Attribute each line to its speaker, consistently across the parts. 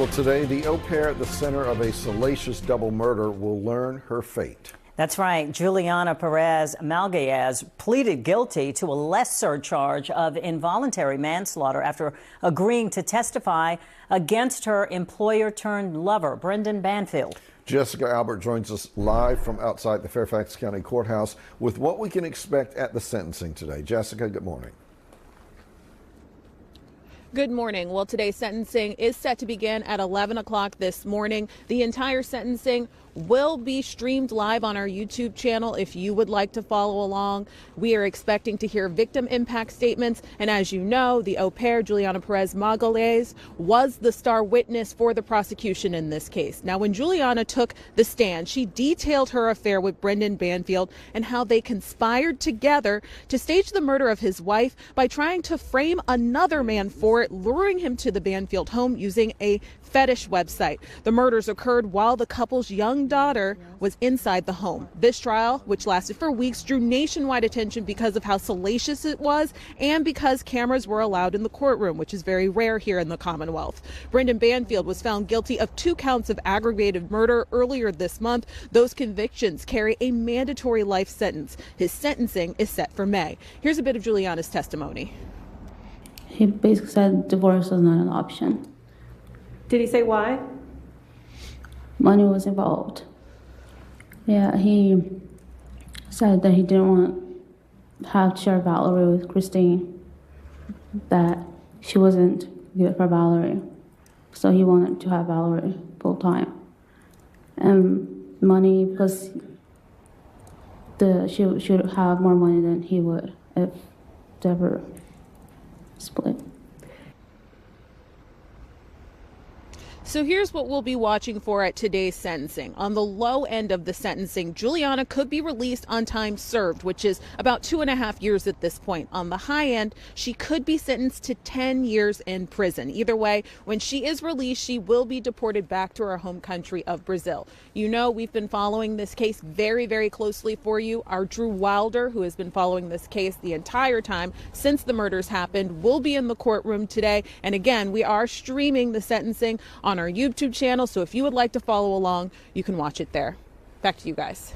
Speaker 1: Well, today, the au pair at the center of a salacious double murder will learn her fate.
Speaker 2: That's right. Juliana Peres Magalhães pleaded guilty to a lesser charge of involuntary manslaughter after agreeing to testify against her employer-turned-lover, Brendan Banfield.
Speaker 1: Jessica Albert joins us live from outside the Fairfax County Courthouse with what we can expect at the sentencing today. Jessica, good morning.
Speaker 3: Good morning. Well, today's sentencing is set to begin at 11 o'clock this morning. The entire sentencing will be streamed live on our YouTube channel if you would like to follow along. We are expecting to hear victim impact statements. And as you know, the au pair, Juliana Peres Magalhães, was the star witness for the prosecution in this case. Now, when Juliana took the stand, she detailed her affair with Brendan Banfield and how they conspired together to stage the murder of his wife by trying to frame another man for it, luring him to the Banfield home using a fetish website. The murders occurred while the couple's young daughter was inside the home. This trial, which lasted for weeks, drew nationwide attention because of how salacious it was and because cameras were allowed in the courtroom, which is very rare here in the Commonwealth. Brendan Banfield was found guilty of 2 counts of aggravated murder earlier this month. Those convictions carry a mandatory life sentence. His sentencing is set for May. Here's a bit of Juliana's testimony.
Speaker 4: He basically said divorce was not an option.
Speaker 5: Did he say why?
Speaker 4: Money was involved. Yeah, he said that he didn't want to have to share Valerie with Christine, that she wasn't good for Valerie. So he wanted to have Valerie full time. And money, because she would have more money than he would if they ever split.
Speaker 3: So here's what we'll be watching for at today's sentencing. On the low end of the sentencing, Juliana could be released on time served, which is about 2.5 years at this point. On the high end, she could be sentenced to 10 years in prison. Either way, when she is released, she will be deported back to her home country of Brazil. You know, we've been following this case very, very closely for you. Our Drew Wilder, who has been following this case the entire time since the murders happened, will be in the courtroom today. And again, we are streaming the sentencing on our YouTube channel, so if you would like to follow along, you can watch it there. Back to you guys.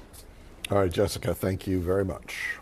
Speaker 1: All right, Jessica, thank you very much.